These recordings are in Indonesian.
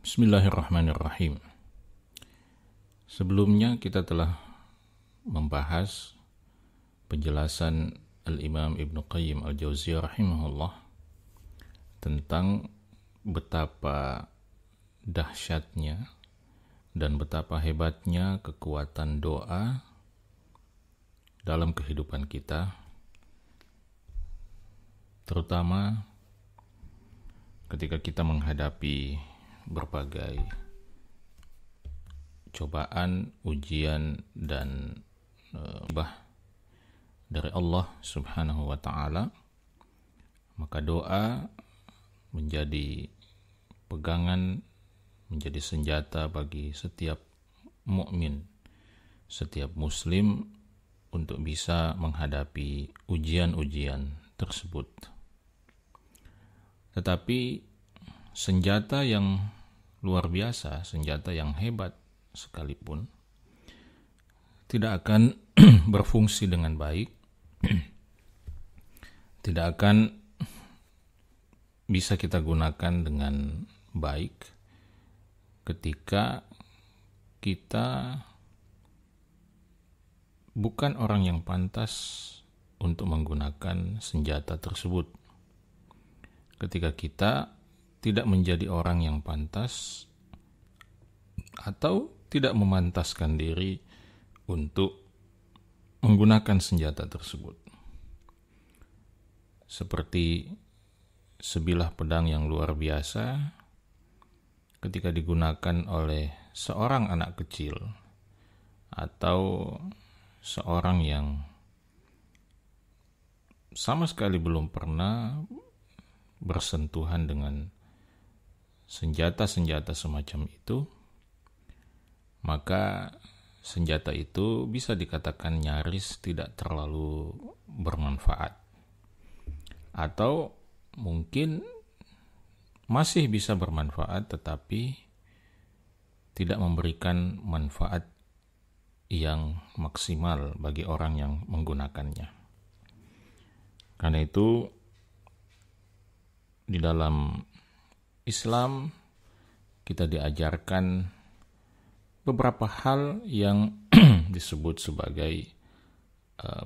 Bismillahirrahmanirrahim. Sebelumnya kita telah membahas penjelasan Al-Imam Ibnu Qayyim Al-Jauziyah rahimahullah tentang betapa dahsyatnya dan betapa hebatnya kekuatan doa dalam kehidupan kita, terutama ketika kita menghadapi berbagai cobaan, ujian, dan dari Allah Subhanahu wa Ta'ala, maka doa menjadi pegangan, menjadi senjata bagi setiap mukmin, setiap muslim untuk bisa menghadapi ujian-ujian tersebut. Tetapi senjata yang luar biasa, senjata yang hebat sekalipun, tidak akan berfungsi dengan baik, tidak akan bisa kita gunakan dengan baik ketika kita bukan orang yang pantas untuk menggunakan senjata tersebut. Ketika kita tidak menjadi orang yang pantas atau tidak memantaskan diri untuk menggunakan senjata tersebut. Seperti sebilah pedang yang luar biasa ketika digunakan oleh seorang anak kecil atau seorang yang sama sekali belum pernah bersentuhan dengan senjata-senjata semacam itu, maka senjata itu bisa dikatakan nyaris tidak terlalu bermanfaat, atau mungkin masih bisa bermanfaat tetapi tidak memberikan manfaat yang maksimal bagi orang yang menggunakannya. Karena itu di dalam Islam kita diajarkan beberapa hal yang disebut sebagai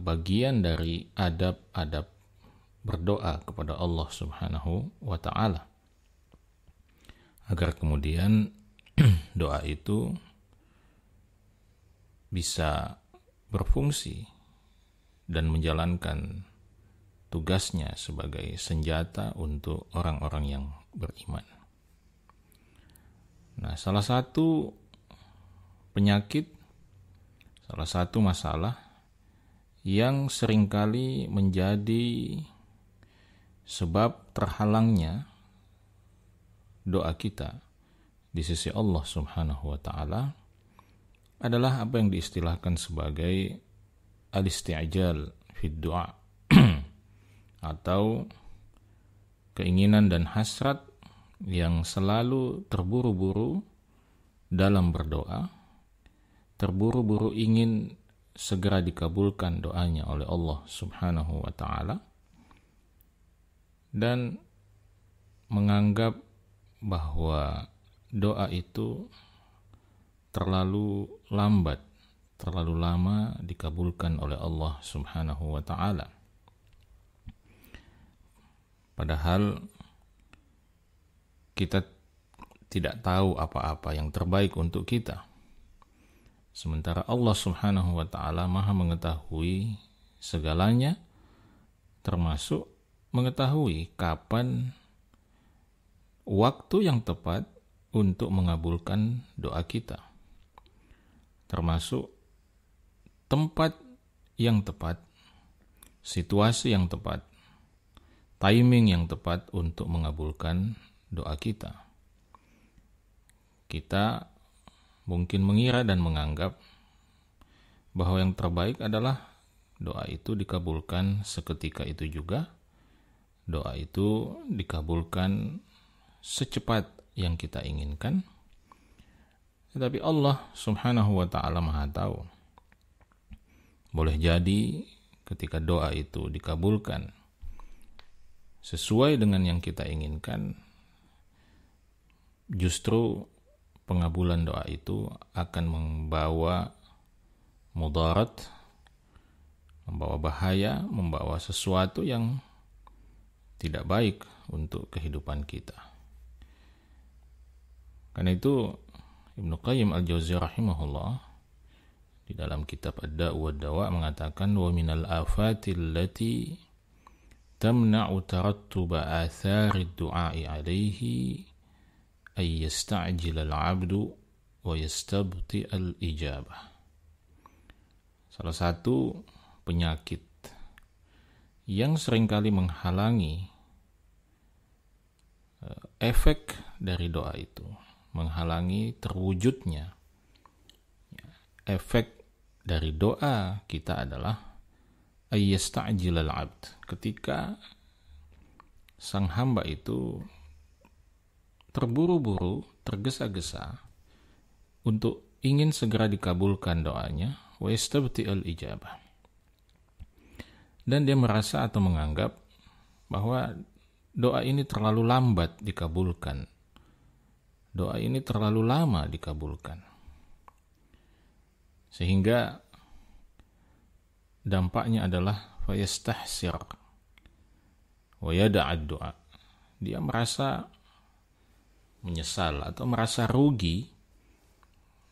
bagian dari adab-adab berdoa kepada Allah Subhanahu wa Ta'ala, agar kemudian doa itu bisa berfungsi dan menjalankan tugasnya sebagai senjata untuk orang-orang yang beriman. Nah, salah satu penyakit, salah satu masalah yang seringkali menjadi sebab terhalangnya doa kita di sisi Allah Subhanahu wa Ta'ala adalah apa yang diistilahkan sebagai al-isti'jal fid du'a atau keinginan dan hasrat yang selalu terburu-buru dalam berdoa, terburu-buru ingin segera dikabulkan doanya oleh Allah Subhanahu wa Ta'ala, dan menganggap bahwa doa itu terlalu lambat, terlalu lama dikabulkan oleh Allah Subhanahu wa Ta'ala. Padahal kita tidak tahu apa-apa yang terbaik untuk kita. Sementara Allah Subhanahu wa Ta'ala Maha mengetahui segalanya, termasuk mengetahui kapan waktu yang tepat untuk mengabulkan doa kita, termasuk tempat yang tepat, situasi yang tepat, timing yang tepat untuk mengabulkan doa kita. Kita mungkin mengira dan menganggap bahwa yang terbaik adalah doa itu dikabulkan seketika itu juga, doa itu dikabulkan secepat yang kita inginkan. Tetapi Allah Subhanahu wa Ta'ala Maha tahu. Boleh jadi ketika doa itu dikabulkan sesuai dengan yang kita inginkan, justru pengabulan doa itu akan membawa mudarat, membawa bahaya, membawa sesuatu yang tidak baik untuk kehidupan kita. Karena itu Ibnu Qayyim al-Jauziyah rahimahullah di dalam kitab Ad-Da' wa Dawa mengatakan wa minal afati allati tamna'u tarattuba athari ad-du'a'i 'alaihi ay yasta'jila al-'abdu wa yastabti al-ijabah. Salah satu penyakit yang seringkali menghalangi efek dari doa itu, menghalangi terwujudnya efek dari doa kita adalah ayyasta'jilal abd, ketika sang hamba itu terburu-buru, tergesa-gesa untuk ingin segera dikabulkan doanya, wa yastabti'al ijabah, dan dia merasa atau menganggap bahwa doa ini terlalu lambat dikabulkan, doa ini terlalu lama dikabulkan, sehingga dampaknya adalah fayastahsir wa yada'ad doa. Dia merasa menyesal atau merasa rugi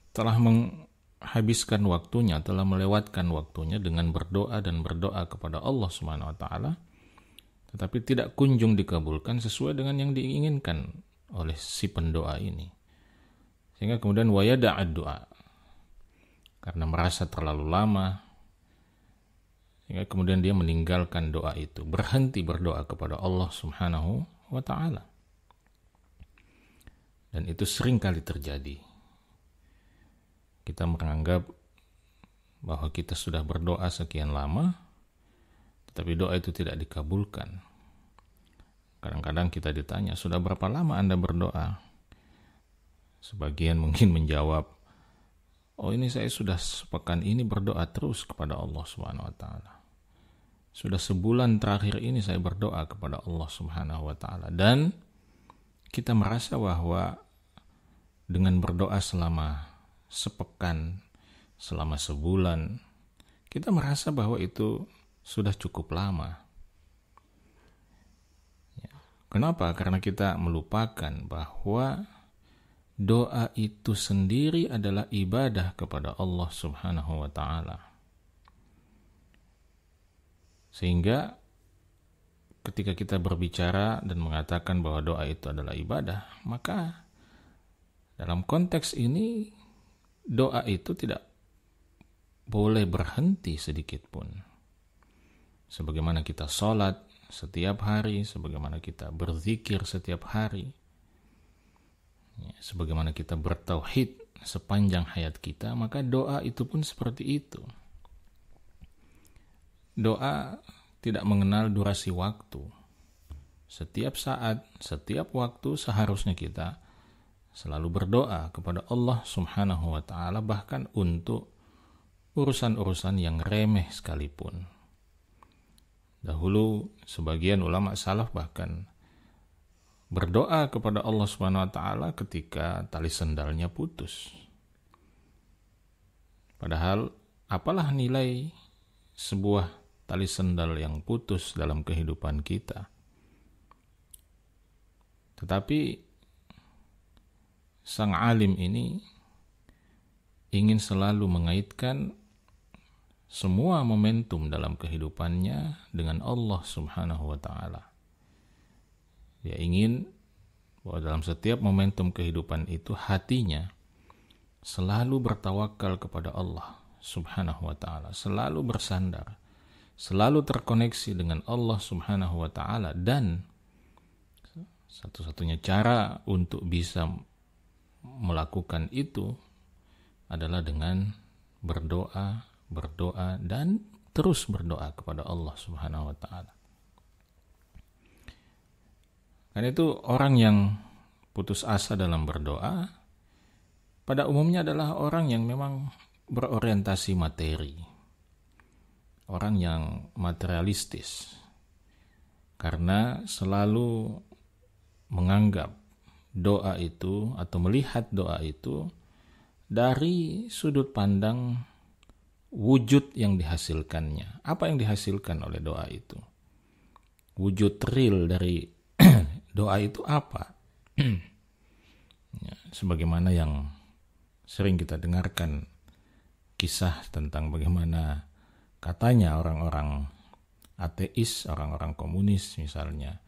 telah menghabiskan waktunya, telah melewatkan waktunya dengan berdoa dan berdoa kepada Allah Subhanahu wa taala, tetapi tidak kunjung dikabulkan sesuai dengan yang diinginkan oleh si pendoa ini. Sehingga kemudian wa yada'ad doa, karena merasa terlalu lama, sehingga kemudian dia meninggalkan doa itu, berhenti berdoa kepada Allah Subhanahu wa taala. Dan itu sering kali terjadi. Kita menganggap bahwa kita sudah berdoa sekian lama, tetapi doa itu tidak dikabulkan. Kadang-kadang kita ditanya, sudah berapa lama Anda berdoa? Sebagian mungkin menjawab, oh ini saya sudah sepekan ini berdoa terus kepada Allah Subhanahu wa taala. Sudah sebulan terakhir ini saya berdoa kepada Allah Subhanahu wa taala. Dan kita merasa bahwa dengan berdoa selama sepekan, selama sebulan, kita merasa bahwa itu sudah cukup lama. Kenapa? Karena kita melupakan bahwa doa itu sendiri adalah ibadah kepada Allah Subhanahu wa taala. Sehingga ketika kita berbicara dan mengatakan bahwa doa itu adalah ibadah, maka dalam konteks ini doa itu tidak boleh berhenti sedikit pun. Sebagaimana kita sholat setiap hari, sebagaimana kita berzikir setiap hari, sebagaimana kita bertauhid sepanjang hayat kita, maka doa itu pun seperti itu. Doa tidak mengenal durasi waktu. Setiap saat, setiap waktu seharusnya kita selalu berdoa kepada Allah Subhanahu wa taala, bahkan untuk urusan-urusan yang remeh sekalipun. Dahulu sebagian ulama salaf bahkan berdoa kepada Allah Subhanahu wa taala ketika tali sendalnya putus. Padahal apalah nilai sebuah tali sendal yang putus dalam kehidupan kita? Tetapi sang alim ini ingin selalu mengaitkan semua momentum dalam kehidupannya dengan Allah Subhanahu wa taala. Dia ingin bahwa dalam setiap momentum kehidupan itu hatinya selalu bertawakal kepada Allah Subhanahu wa taala, selalu bersandar, selalu terkoneksi dengan Allah Subhanahu wa taala, dan satu-satunya cara untuk bisa melakukan itu adalah dengan berdoa, dan terus berdoa kepada Allah Subhanahu wa taala. Karena itu orang yang putus asa dalam berdoa pada umumnya adalah orang yang memang berorientasi materi. Orang yang materialistis. Karena selalu menganggap doa itu atau melihat doa itu dari sudut pandang wujud yang dihasilkannya. Apa yang dihasilkan oleh doa itu? Wujud real dari doa itu apa? Ya, sebagaimana yang sering kita dengarkan kisah tentang bagaimana katanya orang-orang ateis, orang-orang komunis misalnya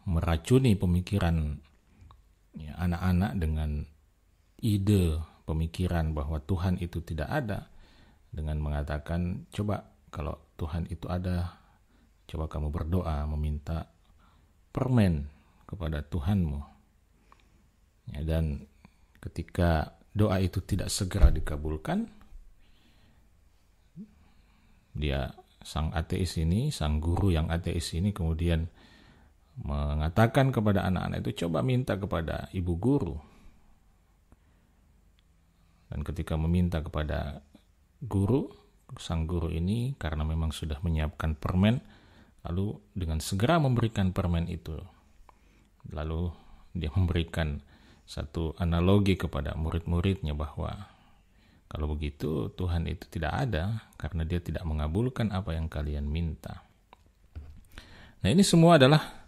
meracuni pemikiran anak-anak dengan ide pemikiran bahwa Tuhan itu tidak ada, dengan mengatakan, coba kalau Tuhan itu ada, coba kamu berdoa meminta permen kepada Tuhanmu. Ya, dan ketika doa itu tidak segera dikabulkan, sang ateis ini, sang guru yang ateis ini kemudian mengatakan kepada anak-anak itu, coba minta kepada ibu guru. Dan ketika meminta kepada guru, sang guru ini karena memang sudah menyiapkan permen, lalu dengan segera memberikan permen itu. Lalu dia memberikan satu analogi kepada murid-muridnya bahwa kalau begitu Tuhan itu tidak ada karena dia tidak mengabulkan apa yang kalian minta. Nah, ini semua adalah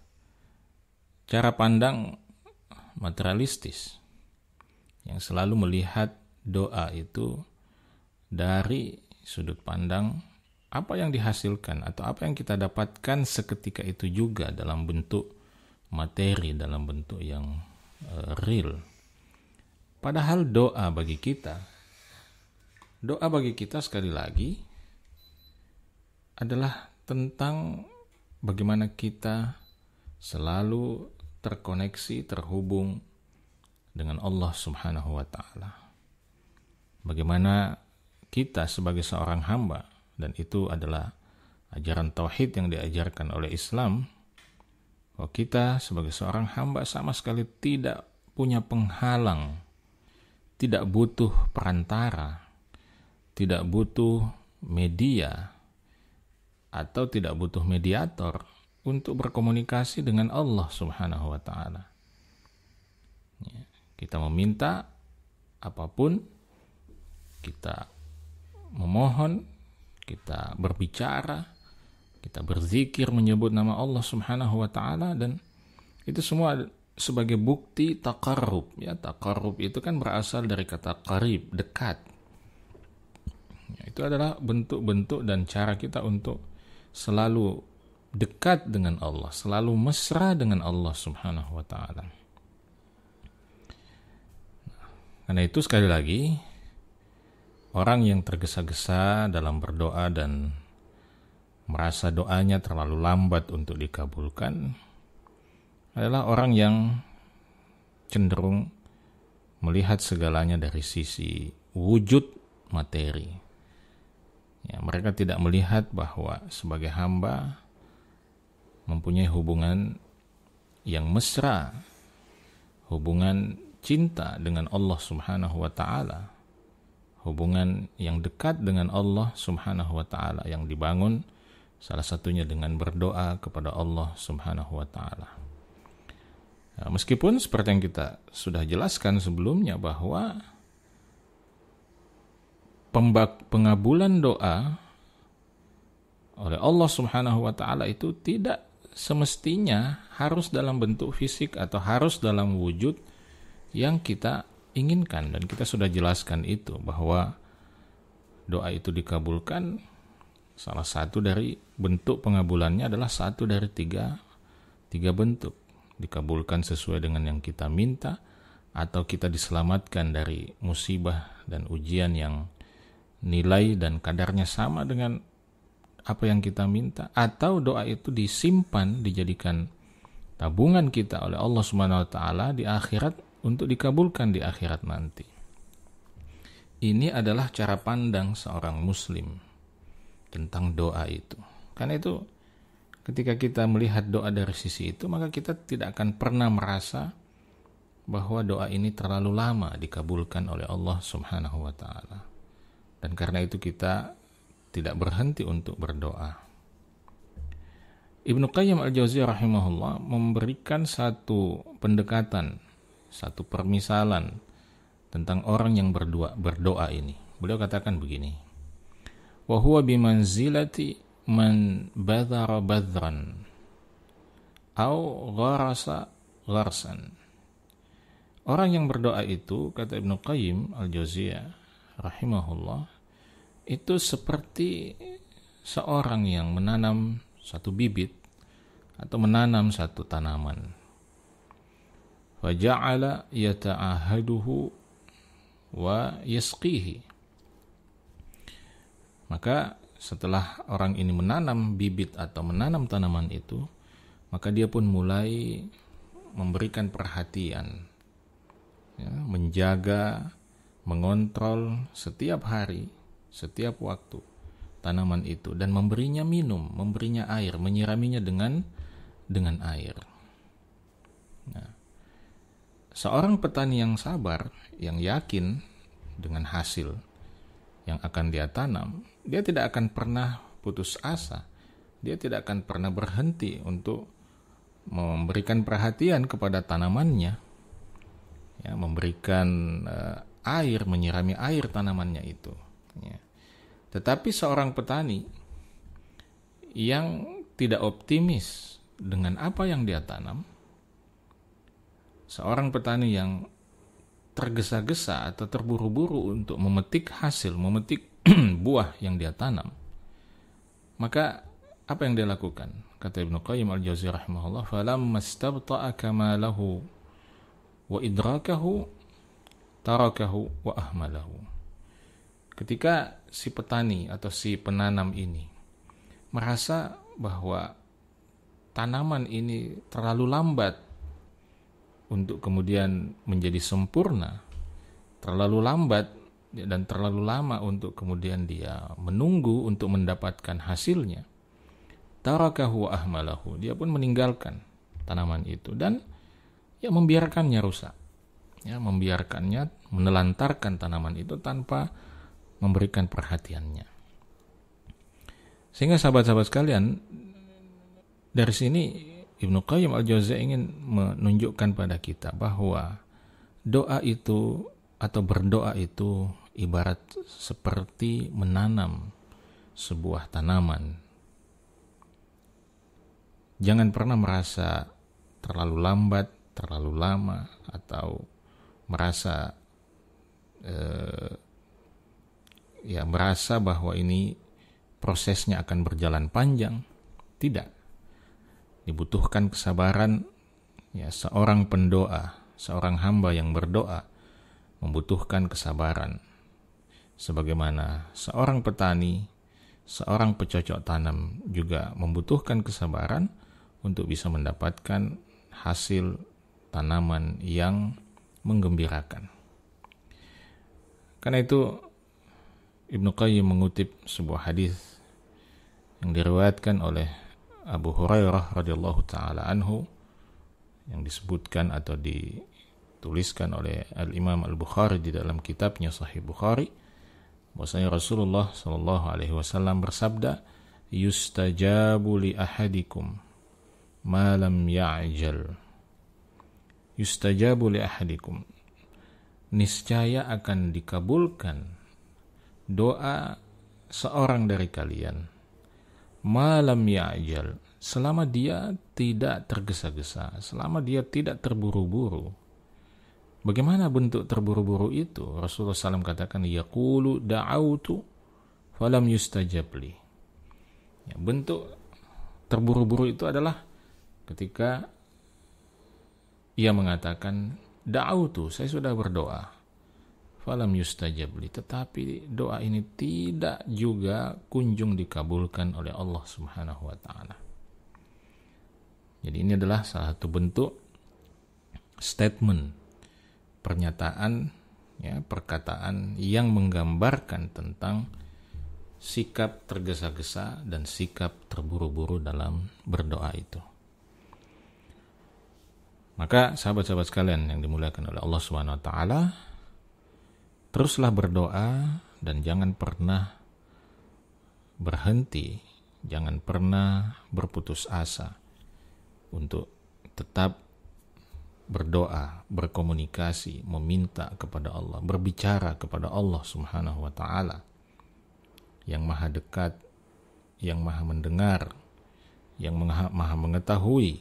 cara pandang materialistis yang selalu melihat doa itu dari sudut pandang apa yang dihasilkan atau apa yang kita dapatkan seketika itu juga dalam bentuk materi, dalam bentuk yang real. Padahal doa bagi kita sekali lagi adalah tentang bagaimana kita selalu terkoneksi, terhubung dengan Allah Subhanahu wa Ta'ala. Bagaimana kita sebagai seorang hamba, dan itu adalah ajaran tauhid yang diajarkan oleh Islam, bahwa kita sebagai seorang hamba sama sekali tidak punya penghalang, tidak butuh perantara, tidak butuh media, atau tidak butuh mediator untuk berkomunikasi dengan Allah Subhanahu wa Ta'ala. Kita meminta apapun, kita memohon, kita berbicara, kita berzikir menyebut nama Allah Subhanahu wa Ta'ala, dan itu semua sebagai bukti taqarrub. Ya, taqarrub itu kan berasal dari kata qarib, dekat. Ya, itu adalah bentuk-bentuk dan cara kita untuk selalu dekat dengan Allah, selalu mesra dengan Allah Subhanahu wa Ta'ala. Karena itu sekali lagi, orang yang tergesa-gesa dalam berdoa dan merasa doanya terlalu lambat untuk dikabulkan adalah orang yang cenderung melihat segalanya dari sisi wujud materi. Ya, mereka tidak melihat bahwa sebagai hamba mempunyai hubungan yang mesra, hubungan cinta dengan Allah Subhanahu wa Ta'ala, hubungan yang dekat dengan Allah Subhanahu wa Ta'ala yang dibangun salah satunya dengan berdoa kepada Allah Subhanahu wa Ta'ala. Nah, meskipun seperti yang kita sudah jelaskan sebelumnya bahwa pengabulan doa oleh Allah Subhanahu wa Ta'ala itu tidak semestinya harus dalam bentuk fisik atau harus dalam wujud yang kita inginkan, dan kita sudah jelaskan itu bahwa doa itu dikabulkan, salah satu dari bentuk pengabulannya adalah satu dari tiga bentuk. Dikabulkan sesuai dengan yang kita minta, atau kita diselamatkan dari musibah dan ujian yang nilai dan kadarnya sama dengan apa yang kita minta, atau doa itu disimpan, dijadikan tabungan kita oleh Allah Subhanahu wa Ta'ala di akhirat untuk dikabulkan di akhirat nanti. Ini adalah cara pandang seorang muslim tentang doa itu. Karena itu ketika kita melihat doa dari sisi itu, maka kita tidak akan pernah merasa bahwa doa ini terlalu lama dikabulkan oleh Allah Subhanahu wa Ta'ala. Dan karena itu kita tidak berhenti untuk berdoa. Ibnu Qayyim al-Jauziyah rahimahullah memberikan satu pendekatan, satu permisalan tentang orang yang berdoa ini. Beliau katakan begini, wa huwa bimanzilati man badhara badran au gharasa gharsan. Orang yang berdoa itu, kata Ibnu Qayyim al-Jauziyah rahimahullah, itu seperti seorang yang menanam satu bibit atau menanam satu tanaman. Wa ja'ala yata'ahaduhu wa yasqihi. Maka setelah orang ini menanam bibit atau menanam tanaman itu, maka dia pun mulai memberikan perhatian, ya, menjaga, mengontrol setiap hari, setiap waktu tanaman itu, dan memberinya minum, memberinya air, menyiraminya dengan air. Nah, seorang petani yang sabar, yang yakin dengan hasil yang akan dia tanam, dia tidak akan pernah putus asa, dia tidak akan pernah berhenti untuk memberikan perhatian kepada tanamannya, ya, memberikan air, menyirami air tanamannya itu, ya. Tetapi seorang petani yang tidak optimis dengan apa yang dia tanam, seorang petani yang tergesa-gesa atau terburu-buru untuk memetik hasil, memetik buah yang dia tanam, maka apa yang dia lakukan? Kata Ibnu Qayyim al-Jauziyah rahimahullah, falamma istabta'a kamalahu wa idrakahu tarakahu wa ahmalahu. Ketika si petani atau si penanam ini merasa bahwa tanaman ini terlalu lambat untuk kemudian menjadi sempurna, terlalu lambat dan terlalu lama untuk kemudian dia menunggu untuk mendapatkan hasilnya, tarakahu wa ahmalahu, dia pun meninggalkan tanaman itu dan ya membiarkannya rusak, ya, membiarkannya, menelantarkan tanaman itu tanpa memberikan perhatiannya. Sehingga sahabat-sahabat sekalian, dari sini Ibnu Qayyim al-Jauziyah ingin menunjukkan pada kita bahwa doa itu atau berdoa itu ibarat seperti menanam sebuah tanaman. Jangan pernah merasa terlalu lambat, terlalu lama, atau merasa merasa bahwa ini prosesnya akan berjalan panjang. Tidak. Dibutuhkan kesabaran, ya, seorang pendoa, seorang hamba yang berdoa membutuhkan kesabaran. Sebagaimana seorang petani, seorang pecocok tanam juga membutuhkan kesabaran untuk bisa mendapatkan hasil tanaman yang menggembirakan. Karena itu Ibnu Qayyim mengutip sebuah hadis yang diriwayatkan oleh Abu Hurairah radhiyallahu taala anhu, yang disebutkan atau dituliskan oleh Al-Imam Al-Bukhari di dalam kitabnya Sahih Bukhari, bahwasanya Rasulullah sallallahu alaihi wasallam bersabda, yustajabu li ahadikum ma lam ya'jal. Yustajabu li ahadikum, niscaya akan dikabulkan doa seorang dari kalian, malam ya'jal, selama dia tidak tergesa-gesa, selama dia tidak terburu-buru. Bagaimana bentuk terburu-buru itu? Rasulullah SAW katakan, yaqulu da'autu falam yustajab li. Ya, bentuk terburu-buru itu adalah ketika ia mengatakan, da'autu, saya sudah berdoa, falam yustajab li, tetapi doa ini tidak juga kunjung dikabulkan oleh Allah Subhanahu wa taala. Jadi ini adalah salah satu bentuk statement, pernyataan, ya, perkataan yang menggambarkan tentang sikap tergesa-gesa dan sikap terburu-buru dalam berdoa itu. Maka sahabat-sahabat sekalian yang dimuliakan oleh Allah Subhanahu wa taala, teruslah berdoa dan jangan pernah berhenti Jangan pernah berputus asa untuk tetap berdoa, berkomunikasi, meminta kepada Allah, berbicara kepada Allah Subhanahu wa Ta'ala yang maha dekat, yang maha mendengar, yang maha mengetahui,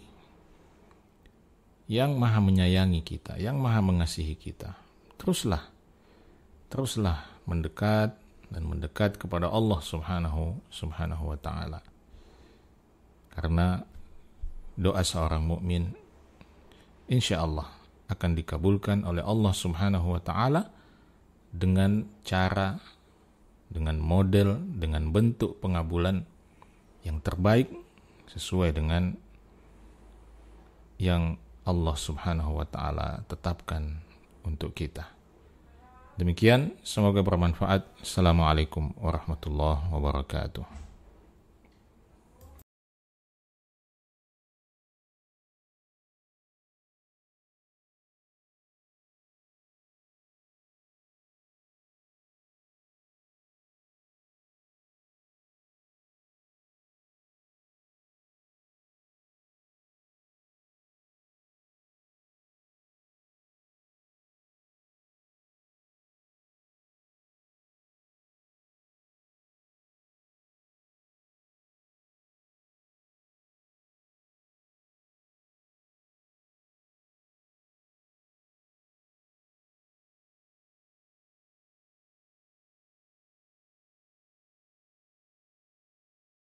yang maha menyayangi kita, yang maha mengasihi kita. Teruslah mendekat dan mendekat kepada Allah Subhanahu wa Ta'ala. Karena doa seorang mukmin insya Allah akan dikabulkan oleh Allah Subhanahu wa Ta'ala dengan cara, dengan model, dengan bentuk pengabulan yang terbaik sesuai dengan yang Allah Subhanahu wa Ta'ala tetapkan untuk kita. Demikian, semoga bermanfaat. Assalamualaikum warahmatullahi wabarakatuh.